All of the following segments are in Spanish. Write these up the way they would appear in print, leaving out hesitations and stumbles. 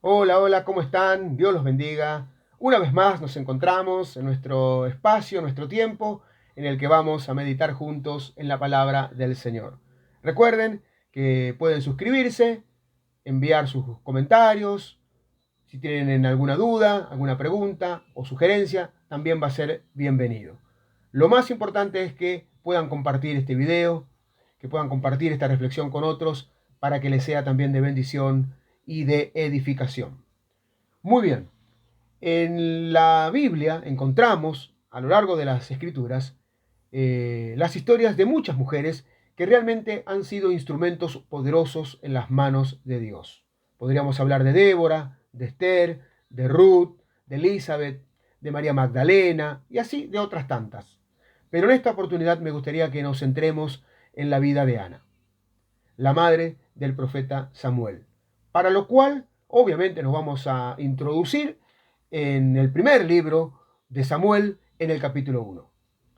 Hola, hola, ¿cómo están? Dios los bendiga. Una vez más nos encontramos en nuestro espacio, nuestro tiempo, en el que vamos a meditar juntos en la palabra del Señor. Recuerden que pueden suscribirse, enviar sus comentarios, si tienen alguna duda, alguna pregunta o sugerencia, también va a ser bienvenido. Lo más importante es que puedan compartir este video, que puedan compartir esta reflexión con otros para que les sea también de bendición y de edificación. Muy bien, en la Biblia encontramos a lo largo de las escrituras las historias de muchas mujeres que realmente han sido instrumentos poderosos en las manos de Dios. Podríamos hablar de Débora, de Esther, de Ruth, de Elizabeth, de María Magdalena y así de otras tantas. Pero en esta oportunidad me gustaría que nos centremos en la vida de Ana, la madre del profeta Samuel, para lo cual obviamente nos vamos a introducir en el primer libro de Samuel en el capítulo 1.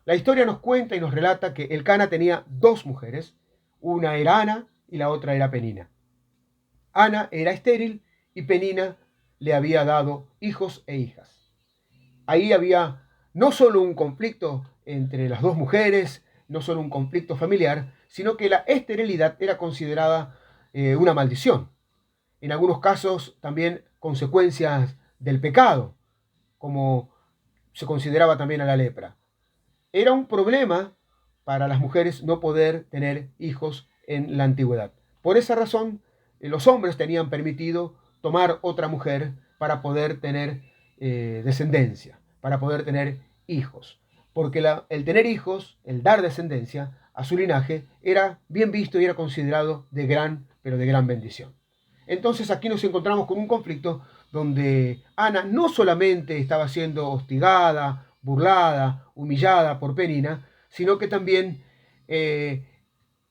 La historia nos cuenta y nos relata que Elcana tenía dos mujeres, una era Ana y la otra era Penina. Ana era estéril y Penina le había dado hijos e hijas. Ahí había no solo un conflicto entre las dos mujeres, no solo un conflicto familiar, sino que la esterilidad era considerada una maldición. En algunos casos también consecuencias del pecado, como se consideraba también a la lepra. Era un problema para las mujeres no poder tener hijos en la antigüedad. Por esa razón, los hombres tenían permitido tomar otra mujer para poder tener descendencia, para poder tener hijos. Porque el tener hijos, el dar descendencia a su linaje, era bien visto y era considerado de gran, pero de gran bendición. Entonces aquí nos encontramos con un conflicto donde Ana no solamente estaba siendo hostigada, burlada, humillada por Penina, sino que también eh,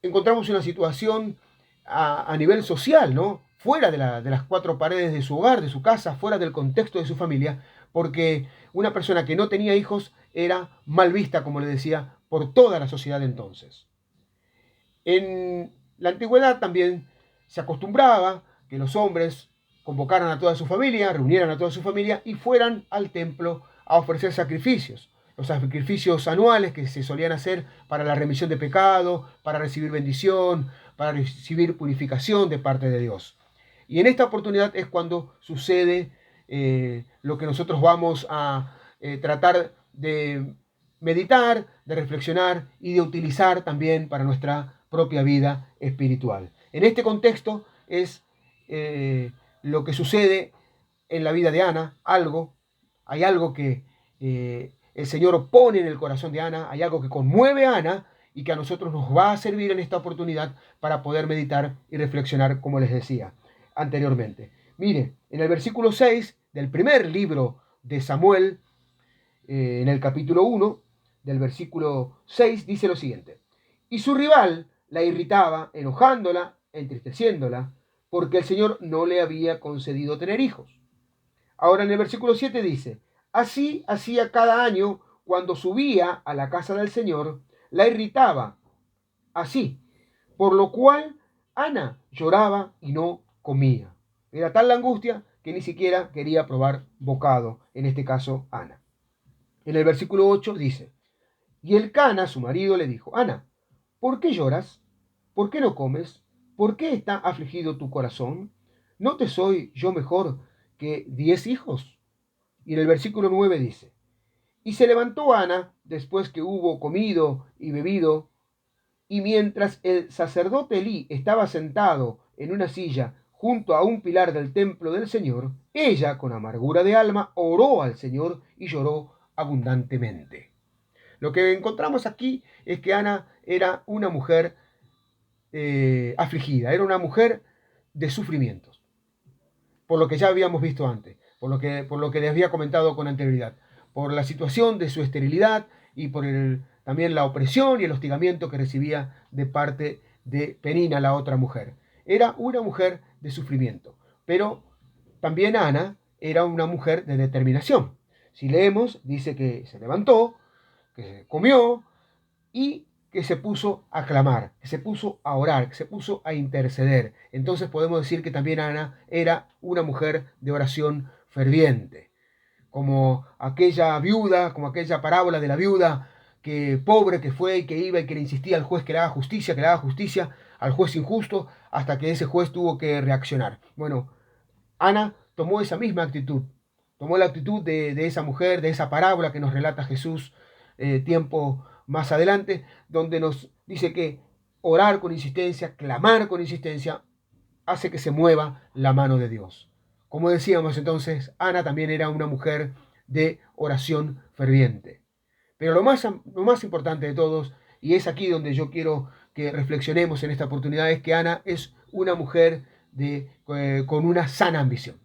encontramos una situación a nivel social, ¿no? Fuera de las cuatro paredes de su hogar, de su casa, fuera del contexto de su familia, porque una persona que no tenía hijos era mal vista, como le decía, por toda la sociedad entonces. En la antigüedad también se acostumbraba que los hombres convocaran a toda su familia, reunieran a toda su familia y fueran al templo a ofrecer sacrificios. Los sacrificios anuales que se solían hacer para la remisión de pecado, para recibir bendición, para recibir purificación de parte de Dios. Y en esta oportunidad es cuando sucede lo que nosotros vamos a tratar de meditar, de reflexionar y de utilizar también para nuestra propia vida espiritual. En este contexto es lo que sucede en la vida de Ana, hay algo que el Señor pone en el corazón de Ana, hay algo que conmueve a Ana y que a nosotros nos va a servir en esta oportunidad para poder meditar y reflexionar, como les decía anteriormente. Mire, en el versículo 6 del primer libro de Samuel, en el capítulo 1, del versículo 6, dice lo siguiente. Y su rival la irritaba, enojándola, entristeciéndola, porque el Señor no le había concedido tener hijos. Ahora en el versículo 7 dice, así hacía cada año cuando subía a la casa del Señor, la irritaba así, por lo cual Ana lloraba y no comía. Era tal la angustia que ni siquiera quería probar bocado, en este caso Ana. En el versículo 8 dice, y Elcana, su marido, le dijo, Ana, ¿por qué lloras? ¿Por qué no comes? ¿Por qué está afligido tu corazón? ¿No te soy yo mejor que 10 hijos? Y en el versículo 9 dice, y se levantó Ana después que hubo comido y bebido, y mientras el sacerdote Elí estaba sentado en una silla junto a un pilar del templo del Señor, ella, con amargura de alma, oró al Señor y lloró abundantemente. Lo que encontramos aquí es que Ana era una mujer afligida, era una mujer de sufrimientos, por lo que ya habíamos visto antes, por lo que les había comentado con anterioridad, por la situación de su esterilidad y por también la opresión y el hostigamiento que recibía de parte de Penina, la otra mujer. Era una mujer de sufrimiento, pero también Ana era una mujer de determinación. Si leemos, dice que se levantó, que comió y que se puso a clamar, que se puso a orar, que se puso a interceder. Entonces podemos decir que también Ana era una mujer de oración ferviente, como aquella viuda, como aquella parábola de la viuda que pobre que fue y que iba y que le insistía al juez que le haga justicia, que le haga justicia al juez injusto, hasta que ese juez tuvo que reaccionar. Bueno, Ana tomó esa misma actitud, tomó la actitud de esa mujer, de esa parábola que nos relata Jesús tiempo más adelante, donde nos dice que orar con insistencia, clamar con insistencia, hace que se mueva la mano de Dios. Como decíamos entonces, Ana también era una mujer de oración ferviente. Pero lo más importante de todos, y es aquí donde yo quiero que reflexionemos en esta oportunidad, es que Ana es una mujer con una sana ambición.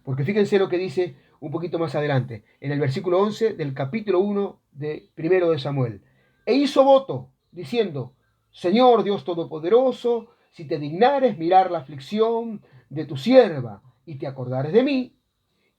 Porque fíjense lo que dice un poquito más adelante, en el versículo 11 del capítulo 1 de primero de Samuel. E hizo voto, diciendo, Señor Dios Todopoderoso, si te dignares mirar la aflicción de tu sierva y te acordares de mí,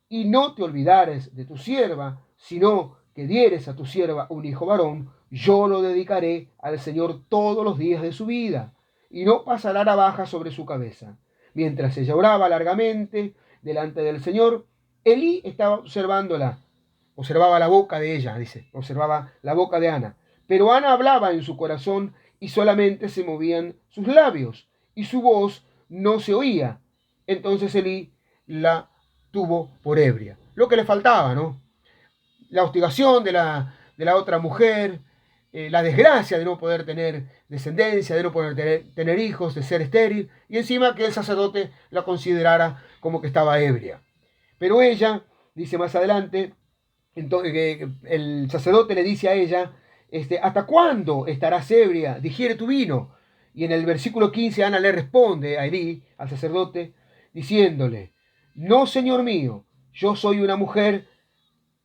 y no te olvidares de tu sierva, sino que dieres a tu sierva un hijo varón, yo lo dedicaré al Señor todos los días de su vida, y no pasará navaja sobre su cabeza. Mientras ella oraba largamente delante del Señor, Elí estaba observaba la boca de ella, dice, observaba la boca de Ana. Pero Ana hablaba en su corazón y solamente se movían sus labios, y su voz no se oía. Entonces Elí la tuvo por ebria. Lo que le faltaba, ¿no? La hostigación de la otra mujer, la desgracia de no poder tener descendencia, de no poder tener hijos, de ser estéril, y encima que el sacerdote la considerara como que estaba ebria. Pero ella, dice más adelante, entonces, el sacerdote le dice a ella, ¿hasta cuándo estarás ebria? Digiere tu vino. Y en el versículo 15 Ana le responde a Elí, al sacerdote, diciéndole, no, señor mío, yo soy una mujer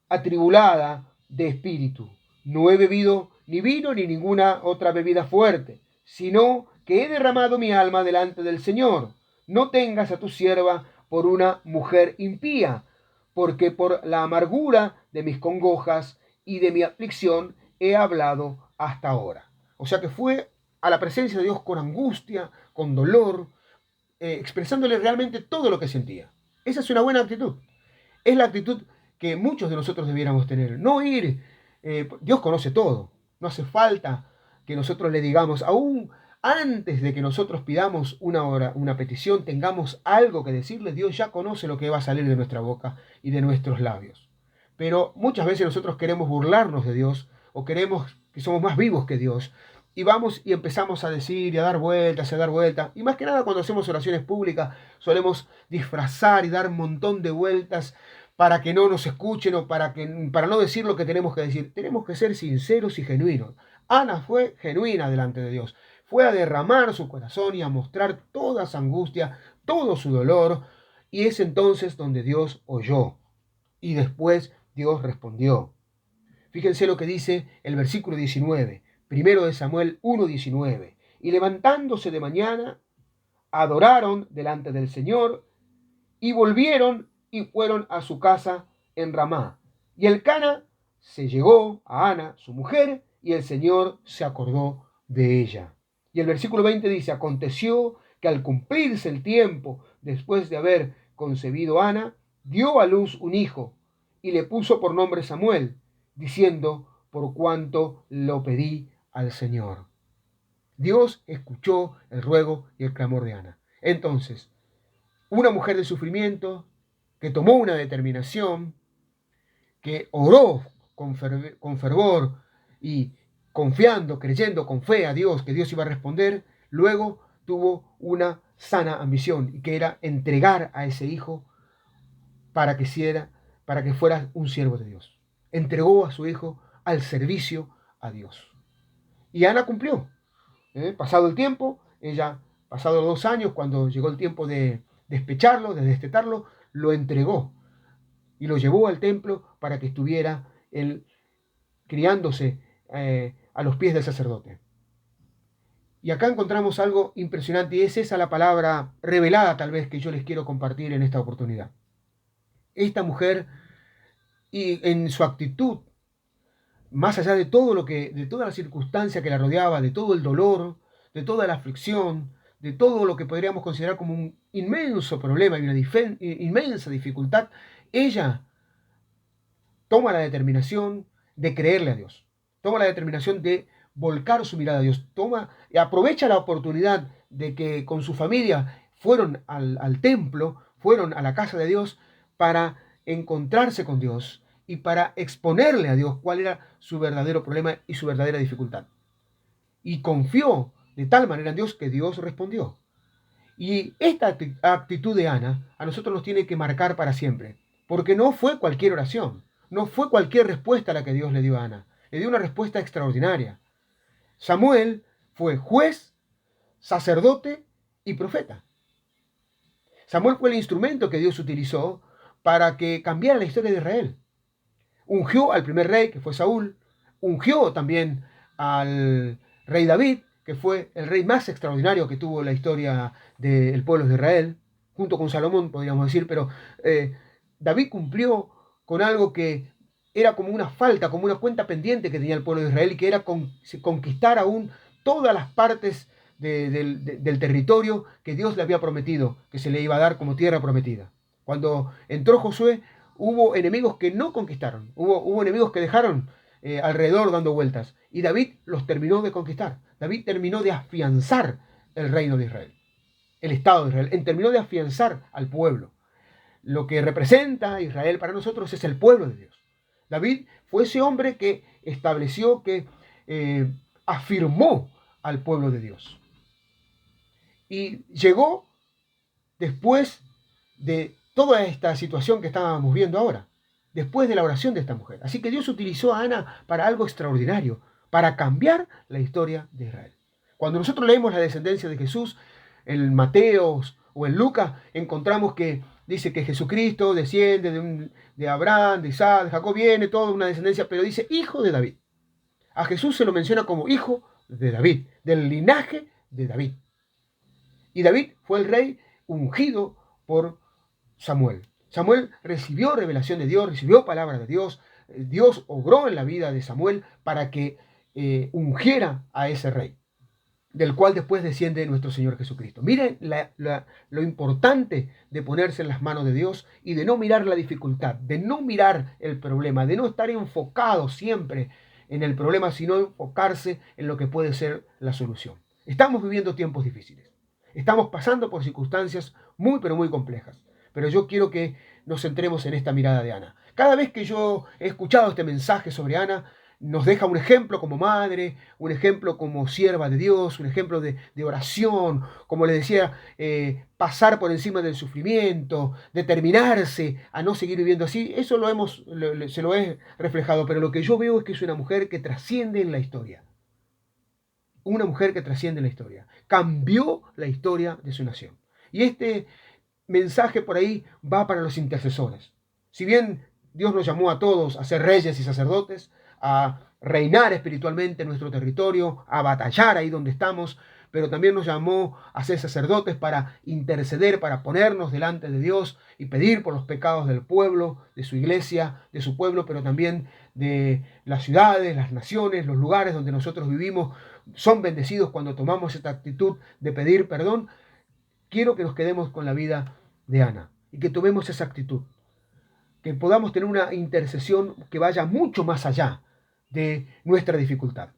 atribulada de espíritu. No he bebido ni vino ni ninguna otra bebida fuerte, sino que he derramado mi alma delante del Señor. No tengas a tu sierva por una mujer impía, porque por la amargura de mis congojas y de mi aflicción he hablado hasta ahora. O sea que fue a la presencia de Dios con angustia, con dolor, expresándole realmente todo lo que sentía. Esa es una buena actitud. Es la actitud que muchos de nosotros debiéramos tener. No ir, Dios conoce todo. No hace falta que nosotros le digamos, aún antes de que nosotros pidamos una petición, tengamos algo que decirle, Dios ya conoce lo que va a salir de nuestra boca y de nuestros labios. Pero muchas veces nosotros queremos burlarnos de Dios o queremos que somos más vivos que Dios. Y vamos y empezamos a decir y a dar vueltas, a dar vueltas. Y más que nada cuando hacemos oraciones públicas solemos disfrazar y dar un montón de vueltas para que no nos escuchen o para no decir lo que tenemos que decir. Tenemos que ser sinceros y genuinos. Ana fue genuina delante de Dios. Fue a derramar su corazón y a mostrar toda su angustia, todo su dolor. Y es entonces donde Dios oyó. Y después Dios respondió. Fíjense lo que dice el versículo 19, primero de Samuel 1:19. Y levantándose de mañana, adoraron delante del Señor y volvieron y fueron a su casa en Ramá. Y Elcana se llegó a Ana, su mujer, y el Señor se acordó de ella. Y el versículo 20 dice, aconteció que al cumplirse el tiempo, después de haber concebido Ana, dio a luz un hijo, y le puso por nombre Samuel, diciendo, por cuanto lo pedí al Señor. Dios escuchó el ruego y el clamor de Ana. Entonces, una mujer de sufrimiento que tomó una determinación, que oró con fervor y confiando, creyendo con fe a Dios que Dios iba a responder, luego tuvo una sana ambición y que era entregar a ese hijo para que fuera un siervo de Dios. Entregó a su hijo al servicio a Dios. Y Ana cumplió. Pasado el tiempo, pasado los 2 años, cuando llegó el tiempo de despecharlo, de destetarlo, lo entregó y lo llevó al templo para que estuviera él criándose a los pies del sacerdote. Y acá encontramos algo impresionante y es esa la palabra revelada tal vez que yo les quiero compartir en esta oportunidad. Esta mujer y en su actitud más allá de todo de toda la circunstancia que la rodeaba, de todo el dolor, de toda la aflicción, de todo lo que podríamos considerar como un inmenso problema y una inmensa dificultad, ella toma la determinación de creerle a Dios, toma la determinación de volcar su mirada a Dios, toma y aprovecha la oportunidad de que con su familia fueron al templo, fueron a la casa de Dios para encontrarse con Dios y para exponerle a Dios cuál era su verdadero problema y su verdadera dificultad. Y confió de tal manera en Dios que Dios respondió. Y esta actitud de Ana a nosotros nos tiene que marcar para siempre, porque no fue cualquier oración, no fue cualquier respuesta la que Dios le dio a Ana, le dio una respuesta extraordinaria. Samuel fue juez, sacerdote y profeta. Samuel fue el instrumento que Dios utilizó para que cambiara la historia de Israel. Ungió al primer rey, que fue Saúl, ungió también al rey David, que fue el rey más extraordinario que tuvo la historia del pueblo de Israel, junto con Salomón, podríamos decir, pero David cumplió con algo que era como una falta, como una cuenta pendiente que tenía el pueblo de Israel, y que era conquistar aún todas las partes del territorio que Dios le había prometido, que se le iba a dar como tierra prometida. Cuando entró Josué, hubo enemigos que no conquistaron, hubo enemigos que dejaron alrededor dando vueltas, y David los terminó de conquistar. David terminó de afianzar el reino de Israel, el Estado de Israel, terminó de afianzar al pueblo. Lo que representa a Israel para nosotros es el pueblo de Dios. David fue ese hombre que estableció, que afirmó al pueblo de Dios. Y llegó después de toda esta situación que estábamos viendo ahora, después de la oración de esta mujer. Así que Dios utilizó a Ana para algo extraordinario, para cambiar la historia de Israel. Cuando nosotros leemos la descendencia de Jesús, en Mateo o en Lucas, encontramos que dice que Jesucristo desciende de Abraham, de Isaac, de Jacob, viene toda una descendencia, pero dice hijo de David. A Jesús se lo menciona como hijo de David, del linaje de David. Y David fue el rey ungido por Samuel. Samuel recibió revelación de Dios, recibió palabra de Dios. Dios obró en la vida de Samuel para que ungiera a ese rey, del cual después desciende nuestro Señor Jesucristo. Miren lo importante de ponerse en las manos de Dios y de no mirar la dificultad, de no mirar el problema, de no estar enfocado siempre en el problema, sino enfocarse en lo que puede ser la solución. Estamos viviendo tiempos difíciles. Estamos pasando por circunstancias muy, pero muy complejas. Pero yo quiero que nos centremos en esta mirada de Ana. Cada vez que yo he escuchado este mensaje sobre Ana, nos deja un ejemplo como madre, un ejemplo como sierva de Dios, un ejemplo de oración, como le decía, pasar por encima del sufrimiento, determinarse a no seguir viviendo así. Eso se lo he reflejado, pero lo que yo veo es que es una mujer que trasciende en la historia. Una mujer que trasciende en la historia. Cambió la historia de su nación. Y este mensaje por ahí va para los intercesores. Si bien Dios nos llamó a todos a ser reyes y sacerdotes, a reinar espiritualmente en nuestro territorio, a batallar ahí donde estamos, pero también nos llamó a ser sacerdotes para interceder, para ponernos delante de Dios y pedir por los pecados del pueblo, de su iglesia, de su pueblo, pero también de las ciudades, las naciones, los lugares donde nosotros vivimos. Son bendecidos cuando tomamos esta actitud de pedir perdón. Quiero que nos quedemos con la vida de Ana y que tomemos esa actitud, que podamos tener una intercesión que vaya mucho más allá de nuestra dificultad,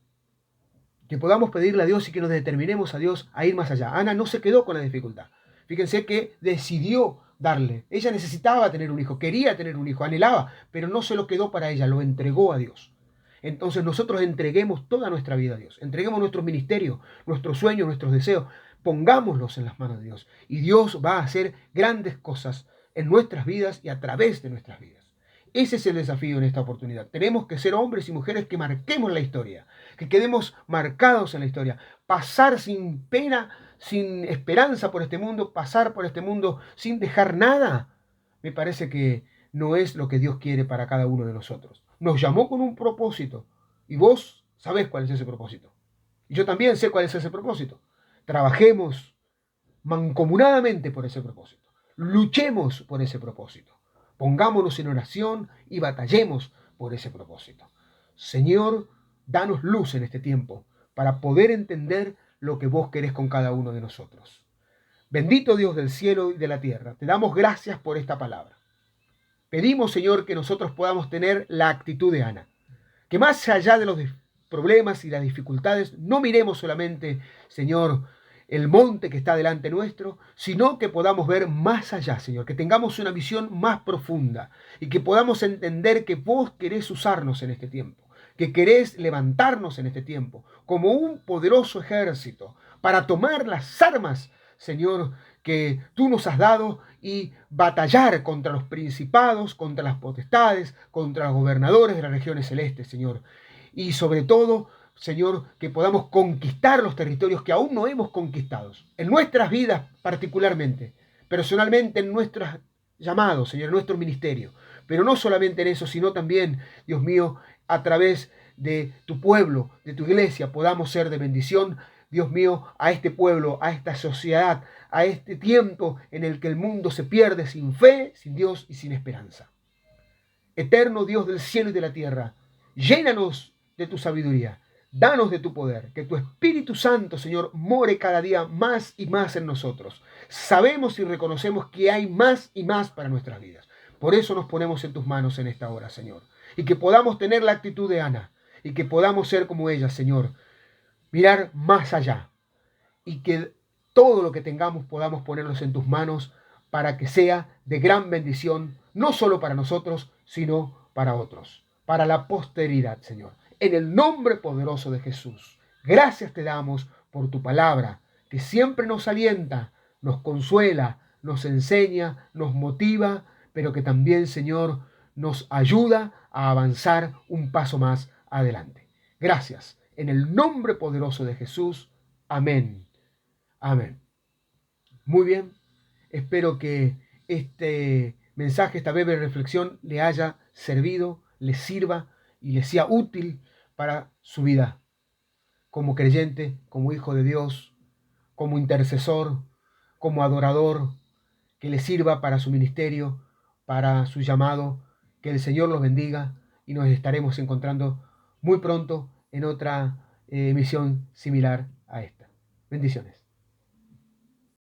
que podamos pedirle a Dios y que nos determinemos a Dios a ir más allá. Ana no se quedó con la dificultad. Fíjense que decidió darle. Ella necesitaba tener un hijo, quería tener un hijo, anhelaba, pero no se lo quedó para ella, lo entregó a Dios. Entonces nosotros entreguemos toda nuestra vida a Dios, entreguemos nuestro ministerio, nuestros sueños, nuestros deseos, pongámoslos en las manos de Dios y Dios va a hacer grandes cosas en nuestras vidas y a través de nuestras vidas. Ese es el desafío en esta oportunidad. Tenemos que ser hombres y mujeres que marquemos la historia, que quedemos marcados en la historia, pasar sin pena, sin esperanza por este mundo, pasar por este mundo sin dejar nada. Me parece que no es lo que Dios quiere para cada uno de nosotros. Nos llamó con un propósito y vos sabés cuál es ese propósito. Y yo también sé cuál es ese propósito. Trabajemos mancomunadamente por ese propósito. Luchemos por ese propósito. Pongámonos en oración y batallemos por ese propósito. Señor, danos luz en este tiempo para poder entender lo que vos querés con cada uno de nosotros. Bendito Dios del cielo y de la tierra, te damos gracias por esta palabra. Pedimos, Señor, que nosotros podamos tener la actitud de Ana, que más allá de los problemas y las dificultades, no miremos solamente, Señor, el monte que está delante nuestro, sino que podamos ver más allá, Señor, que tengamos una visión más profunda y que podamos entender que vos querés usarnos en este tiempo, que querés levantarnos en este tiempo como un poderoso ejército para tomar las armas, Señor, que tú nos has dado y batallar contra los principados, contra las potestades, contra los gobernadores de las regiones celestes, Señor. Y sobre todo, Señor, que podamos conquistar los territorios que aún no hemos conquistado. En nuestras vidas particularmente, personalmente en nuestros llamados, Señor, en nuestro ministerio. Pero no solamente en eso, sino también, Dios mío, a través de tu pueblo, de tu iglesia, podamos ser de bendición, Dios mío, a este pueblo, a esta sociedad, a este tiempo en el que el mundo se pierde sin fe, sin Dios y sin esperanza. Eterno Dios del cielo y de la tierra, llénanos de tu sabiduría, danos de tu poder, que tu Espíritu Santo, Señor, more cada día más y más en nosotros. Sabemos y reconocemos que hay más y más para nuestras vidas. Por eso nos ponemos en tus manos en esta hora, Señor. Y que podamos tener la actitud de Ana, y que podamos ser como ella, Señor, mirar más allá, y que todo lo que tengamos podamos ponerlos en tus manos para que sea de gran bendición, no solo para nosotros, sino para otros, para la posteridad, Señor. En el nombre poderoso de Jesús, gracias te damos por tu palabra, que siempre nos alienta, nos consuela, nos enseña, nos motiva, pero que también, Señor, nos ayuda a avanzar un paso más adelante. Gracias. En el nombre poderoso de Jesús. Amén. Amén. Muy bien. Espero que este mensaje, esta breve reflexión, le haya servido, le sirva y le sea útil para su vida como creyente, como hijo de Dios, como intercesor, como adorador, que le sirva para su ministerio, para su llamado. Que el Señor los bendiga y nos estaremos encontrando muy pronto en otra emisión similar a esta. Bendiciones.